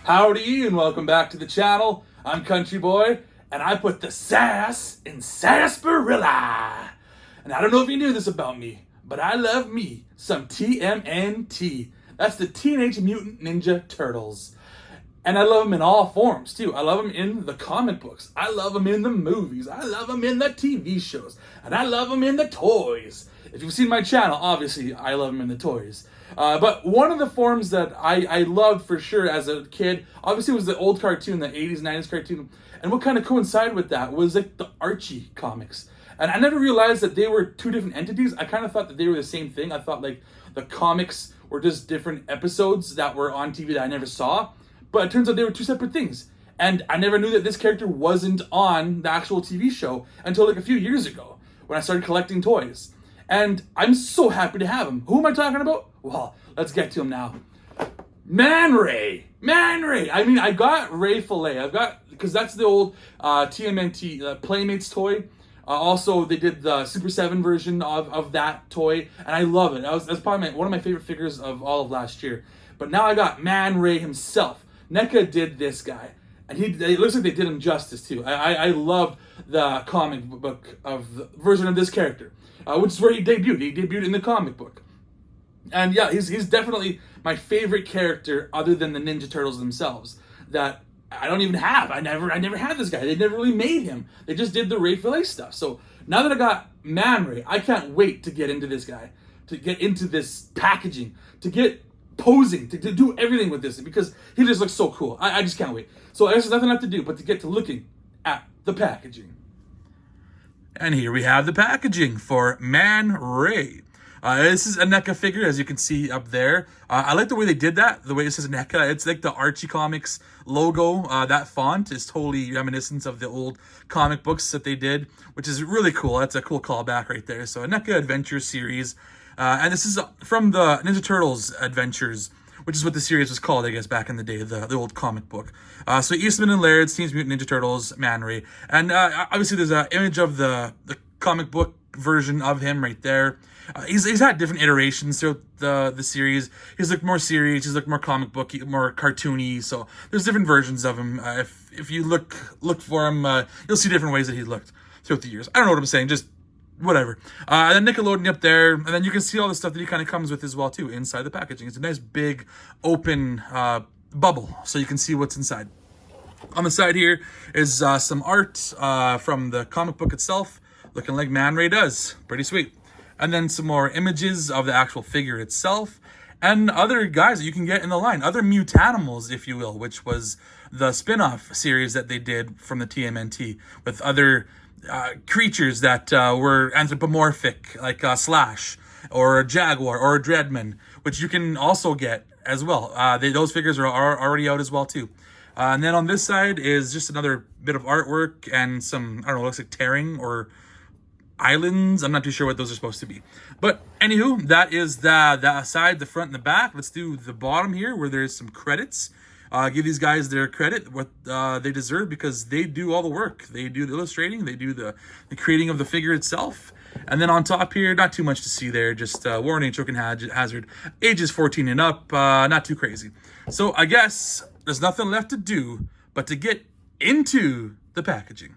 Howdy and welcome back to the channel. I'm Country Boy and I put the sass in sarsaparilla. And I don't know if you knew this about me, but I love me some TMNT. That's the Teenage Mutant Ninja Turtles. And I love them in all forms too. I love them in the comic books. I love them in the movies. I love them in the TV shows. And I love them in the toys. If you've seen my channel, obviously I love them in the toys. But one of the forms that I loved for sure as a kid, obviously was the old cartoon, the 80s, 90s cartoon. And what kind of coincided with that was like the Archie comics. And I never realized that they were two different entities. I kind of thought that they were the same thing. I thought like the comics were just different episodes that were on TV that I never saw. But it turns out they were two separate things. And I never knew that this character wasn't on the actual TV show until like a few years ago when I started collecting toys. And I'm so happy to have him. Who am I talking about? Well, let's get to him now. Man Ray. I mean, I got Ray Fillet. I've got, because that's the old TMNT Playmates toy. Also, they did the Super 7 version of that toy, and I love it. That's probably one of my favorite figures of all of last year. But now I got Man Ray himself. NECA did this guy, and it looks like they did him justice too. I loved the comic book of the version of this character, which is where he debuted. He debuted in the comic book. And yeah, he's definitely my favorite character other than the Ninja Turtles themselves that I don't even have. I never had this guy. They never really made him. They just did the Ray Fillet stuff. So now that I got Man Ray, I can't wait to get into this guy, to get into this packaging, to get posing, to do everything with this because he just looks so cool. I just can't wait. So there's nothing left to do but to get to looking at the packaging. And here we have the packaging for Man Ray. This is a NECA figure, as you can see up there. I like the way they did that, the way it says NECA. It's like the Archie Comics logo. That font is totally reminiscent of the old comic books that they did, which is really cool. That's a cool callback right there. So a NECA Adventures series. And this is from the Ninja Turtles Adventures, which is what the series was called, I guess, back in the day, the old comic book. So Eastman and Laird's Teenage Mutant Ninja Turtles, Man Ray. And obviously there's an image of the comic book version of him right there. He's had different iterations throughout the series. He's looked more serious, he's looked more comic booky, more cartoony. So there's different versions of him. If you look for him, you'll see different ways that he looked throughout the years. I don't know what I'm saying, just whatever. And then Nickelodeon up there, and then you can see all the stuff that he kind of comes with as well too inside the packaging. It's a nice big open bubble, so you can see what's inside. On the side here is some art from the comic book itself, looking like Man Ray does. Pretty sweet. And then some more images of the actual figure itself and other guys that you can get in the line, other Mutanimals, if you will, which was the spin-off series that they did from the TMNT with other creatures that were anthropomorphic, like Slash or a Jaguar or a Dreadman, which you can also get as well. Those figures are already out as well too. And then on this side is just another bit of artwork and some, I don't know, looks like tearing or islands. I'm not too sure what those are supposed to be. But anywho, that is the side, the front, and the back. Let's do the bottom here where there's some credits. Give these guys their credit, what they deserve, because they do all the work. They do the illustrating, they do the creating of the figure itself. And then on top here, not too much to see there, just warning, choking hazard, ages 14 and up, not too crazy. So I guess there's nothing left to do but to get into the packaging.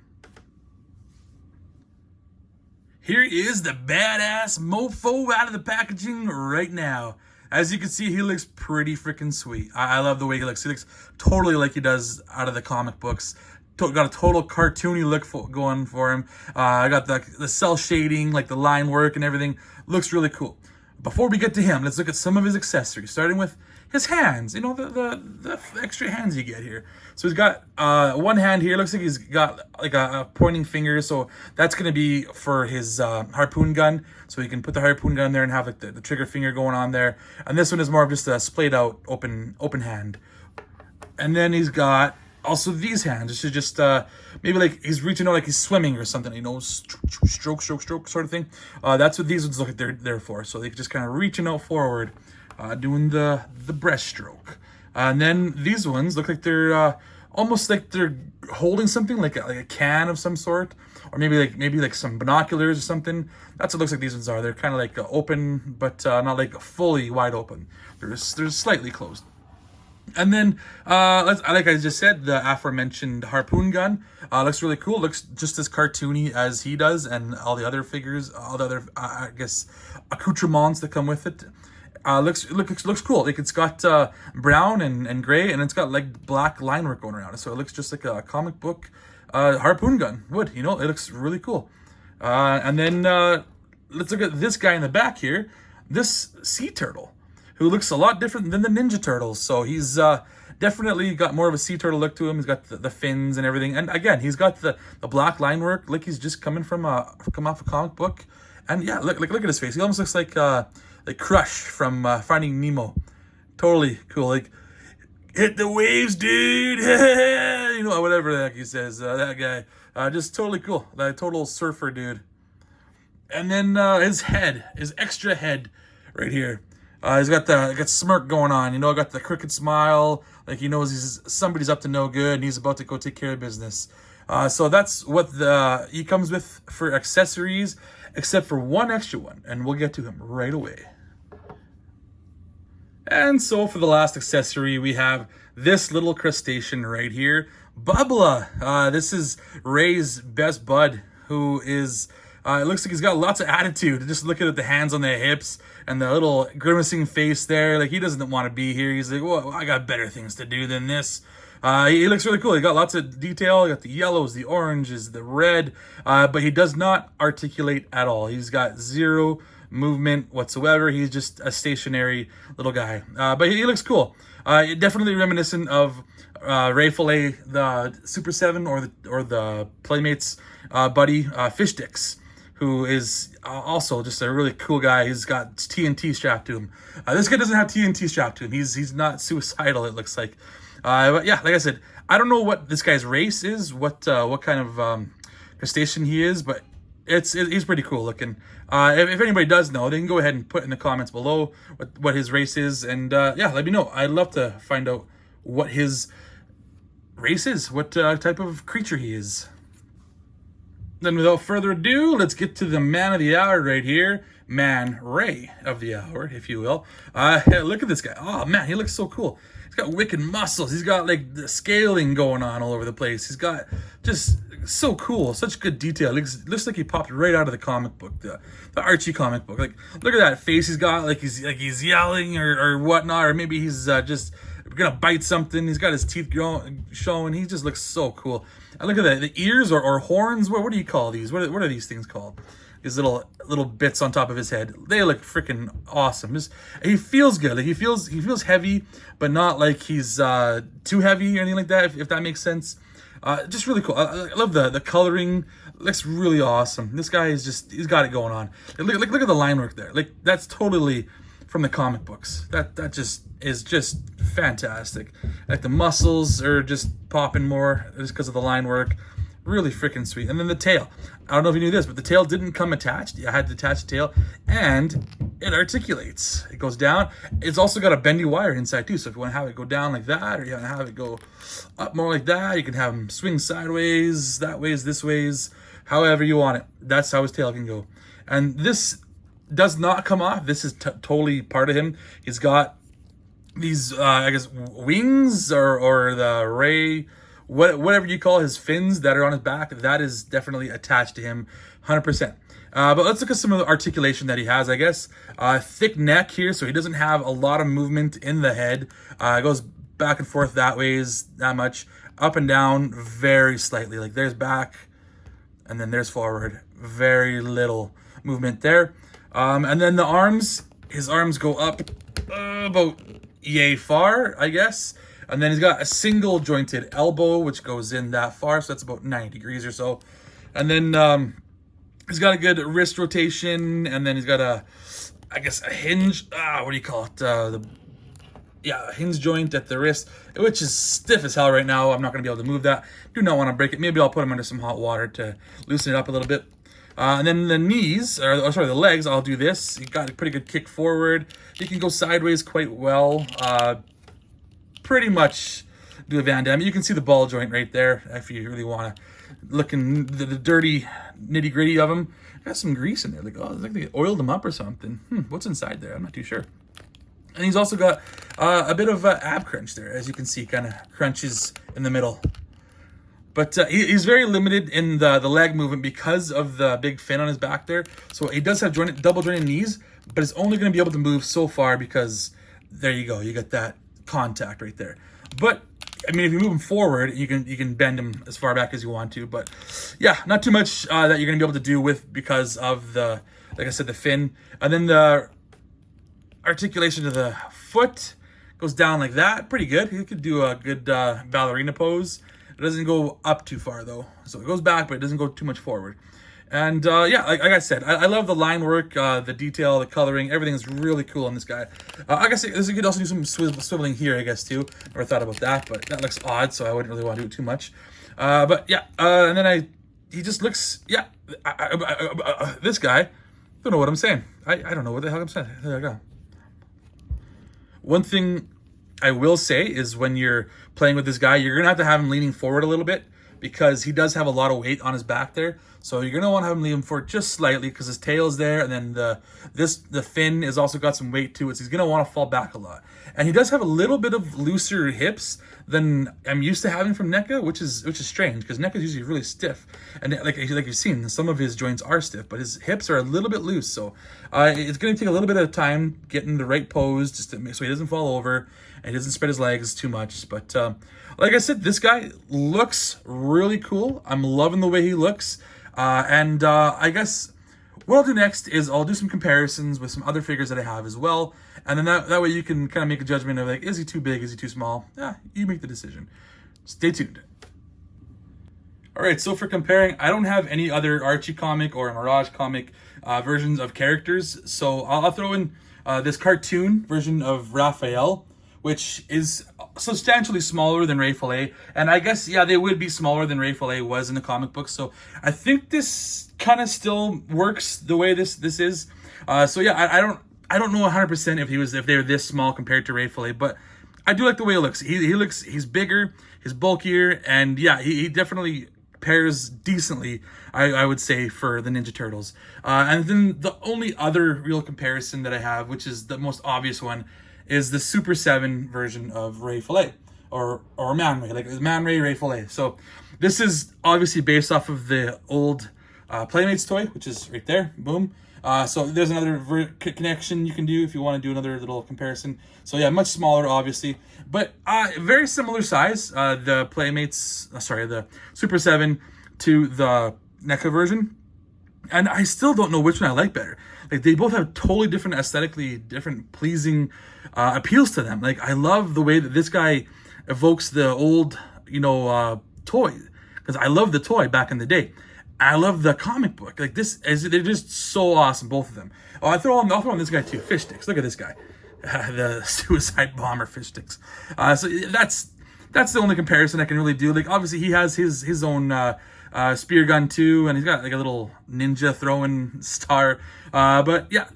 Here is the badass mofo out of the packaging right now. As you can see, he looks pretty freaking sweet. I love the way he looks. He looks totally like he does out of the comic books. Got a total cartoony look going for him. I got the cell shading, like the line work and everything. Looks really cool. Before we get to him, let's look at some of his accessories, starting with his hands. You know, the extra hands you get here. So he's got one hand here. Looks like he's got like a pointing finger. So that's going to be for his harpoon gun. So you can put the harpoon gun there and have like the trigger finger going on there. And this one is more of just a splayed out open hand. And then he's got also these hands. This is just maybe like he's reaching out like he's swimming or something, you know, stroke sort of thing. That's what these ones look like they're there for. So they just kind of reaching out forward, doing the breaststroke. And then these ones look like they're almost like they're holding something like a can of some sort, or maybe like some binoculars or something. That's what it looks like these ones are. They're kind of like open, but not like fully wide open. They're slightly closed. And then, like I just said, the aforementioned harpoon gun looks really cool. Looks just as cartoony as he does, and all the other figures, all the other, I guess, accoutrements that come with it. Looks cool. Like it's got brown and gray, and it's got like black line work going around it. So it looks just like a comic book harpoon gun would. You know, it looks really cool. And then let's look at this guy in the back here. This sea turtle, who looks a lot different than the Ninja Turtles. So he's definitely got more of a sea turtle look to him. He's got the fins and everything. And again, he's got the black line work, like he's just come off a comic book. And yeah, look at his face. He almost looks like Crush from Finding Nemo. Totally cool. Like, hit the waves, dude. You know, whatever the heck he says. That guy. Just totally cool. That total surfer dude. And then his head, his extra head right here. He's got smirk going on, you know, got the crooked smile, like he knows somebody's up to no good and he's about to go take care of business. So that's what he comes with for accessories, except for one extra one, and we'll get to him right away. And so for the last accessory, we have this little crustacean right here, Bubba. This is Ray's best bud, who is... it looks like he's got lots of attitude. Just looking at the hands on the hips and the little grimacing face there. Like, he doesn't want to be here. He's like, well, I got better things to do than this. He looks really cool. He got lots of detail. He got the yellows, the oranges, the red. But he does not articulate at all. He's got zero movement whatsoever. He's just a stationary little guy. But he looks cool. Definitely reminiscent of Ray Fillet, the Super 7 or the Playmates buddy, Fish Sticks, who is also just a really cool guy. He's got TNT strapped to him. This guy doesn't have TNT strapped to him. He's not suicidal, it looks like. But yeah, like I said, I don't know what this guy's race is, what kind of crustacean he is, but he's pretty cool looking. If anybody does know, they can go ahead and put in the comments below what his race is, and yeah, let me know. I'd love to find out what his race is, what type of creature he is. Then without further ado, let's get to the man of the hour right here. Man Ray of the hour, if you will. Look at this guy. Oh man, he looks so cool. He's got wicked muscles. He's got like the scaling going on all over the place. He's got just so cool. Such good detail. Looks like he popped right out of the comic book, the Archie comic book. Like, look at that face he's got. Like he's yelling or whatnot, or maybe he's just gonna bite something. He's got his teeth showing. He just looks so cool. And look at that, the ears or horns. What do you call these? What are these things called? These little bits on top of his head. They look freaking awesome. He feels good. Like he feels heavy, but not like he's too heavy or anything like that. If that makes sense. Just really cool. I love the coloring. Looks really awesome. This guy he's got it going on. Look at the line work there. Like, that's totally from the comic books. That just is just fantastic. Like, the muscles are just popping more just because of the line work. Really freaking sweet. And then the tail. I don't know if you knew this, but the tail didn't come attached. I had to attach the tail, and it articulates. It goes down. It's also got a bendy wire inside too. So if you want to have it go down like that, or you want to have it go up more like that, you can have him swing sideways, that ways, this ways, however you want it. That's how his tail can go. And this does not come off. This is totally part of him. He's got these, I guess, wings or the ray, whatever you call his fins that are on his back. That is definitely attached to him, 100%. But let's look at some of the articulation that he has, I guess. Thick neck here, so he doesn't have a lot of movement in the head. It goes back and forth that much. Up and down, very slightly. Like, there's back, and then there's forward. Very little movement there. And then the arms, his arms go up about yay far, I guess. And then he's got a single jointed elbow, which goes in that far. So that's about 90 degrees or so. And then he's got a good wrist rotation. And then he's got a hinge. What do you call it? A hinge joint at the wrist, which is stiff as hell right now. I'm not going to be able to move that. Do not want to break it. Maybe I'll put him under some hot water to loosen it up a little bit. And then the knees, the legs, I'll do this. He got a pretty good kick forward. He can go sideways quite well. Pretty much do a Van Damme. You can see the ball joint right there if you really want to look in the dirty nitty gritty of him. Got some grease in there. Like, oh, it's like they oiled them up or something. What's inside there? I'm not too sure. And he's also got a bit of ab crunch there, as you can see, kind of crunches in the middle. But he's very limited in the leg movement because of the big fin on his back there. So he does have double jointed knees, but it's only going to be able to move so far because there you go. You got that contact right there. But I mean, if you move him forward, you can bend him as far back as you want to. But yeah, not too much that you're going to be able to do with because of the, like I said, the fin. And then the articulation of the foot goes down like that. Pretty good. He could do a good ballerina pose. It doesn't go up too far though. So it goes back, but it doesn't go too much forward. And yeah, like I said, I love the line work, the detail, the coloring. Everything is really cool on this guy. I guess you could also do some swiveling here, I guess, too. Never thought about that, but that looks odd, so I wouldn't really want to do it too much. But yeah, and then he just looks, yeah, this guy, don't know what I'm saying. I don't know what the hell I'm saying. There I go. One thing I will say is when you're playing with this guy, you're going to have him leaning forward a little bit because he does have a lot of weight on his back there. So you're going to want to have him lean forward just slightly because his tail is there. And then the fin has also got some weight to it. So he's going to want to fall back a lot. And he does have a little bit of looser hips than I'm used to having from NECA, which is strange because NECA is usually really stiff. And like you've seen, some of his joints are stiff, but his hips are a little bit loose. So it's going to take a little bit of time getting the right pose just to so he doesn't fall over and he doesn't spread his legs too much. But like I said, this guy looks really cool. I'm loving the way he looks. And I guess what I'll do next is I'll do some comparisons with some other figures that I have as well. And then that way you can kind of make a judgment of like, is he too big? Is he too small? Yeah, you make the decision. Stay tuned. All right, so for comparing, I don't have any other Archie comic or Mirage comic versions of characters. So I'll throw in this cartoon version of Raphael, which is substantially smaller than Ray Fillet. And I guess, yeah, they would be smaller than Ray Fillet was in the comic book. So I think this kind of still works the way this is. So yeah, I don't know 100% if they were this small compared to Ray Fillet, but I do like the way it looks. He's bigger, he's bulkier, and yeah, he definitely pairs decently, I would say, for the Ninja Turtles. And then the only other real comparison that I have, which is the most obvious one, is the Super 7 version of Ray Fillet, or Man Ray, like Man Ray, Ray Fillet. So this is obviously based off of the old Playmates toy, which is right there, boom. So there's another connection you can do if you want to do another little comparison. So yeah, much smaller, obviously, but very similar size. The Playmates, the Super 7 to the NECA version. And I still don't know which one I like better. Like, they both have totally different aesthetically different pleasing appeals to them. Like, I love the way that this guy evokes the old, toy, because I love the toy back in the day. I love the comic book. Like, they're just so awesome, both of them. Oh, I'll throw on this guy too. Fish sticks. Look at this guy, the suicide bomber fish sticks. So that's the only comparison I can really do. Like, obviously he has his own spear gun too, and he's got like a little ninja throwing star. But yeah,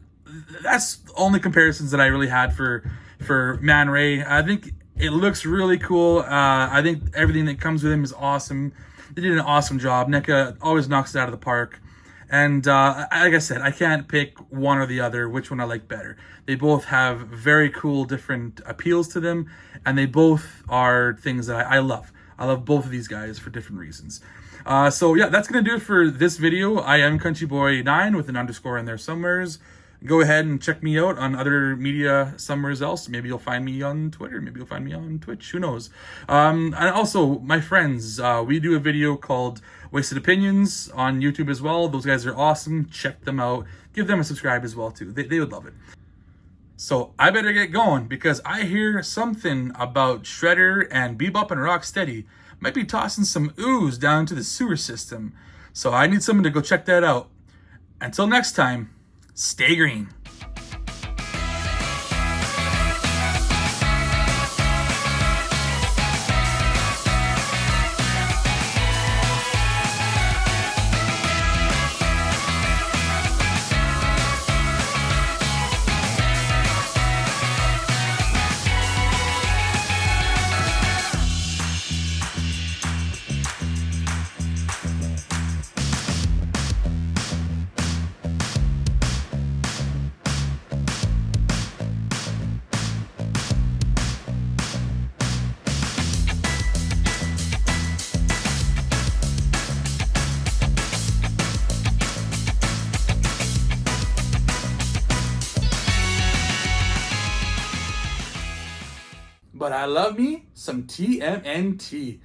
that's the only comparisons that I really had for Man Ray. I think it looks really cool. I think everything that comes with him is awesome. They did an awesome job. NECA always knocks it out of the park. And like I said, I can't pick one or the other, which one I like better. They both have very cool different appeals to them, and they both are things that I love. I love both of these guys for different reasons. So yeah, that's going to do it for this video. I am CountryBoy9 with an underscore in there somewheres. Go ahead and check me out on other media somewhere else. Maybe you'll find me on Twitter. Maybe you'll find me on Twitch. Who knows? And also, my friends, we do a video called Wasted Opinions on YouTube as well. Those guys are awesome. Check them out. Give them a subscribe as well, too. They would love it. So I better get going because I hear something about Shredder and Bebop and Rocksteady might be tossing some ooze down to the sewer system. So I need someone to go check that out. Until next time, stay green. but I love me some TMNT.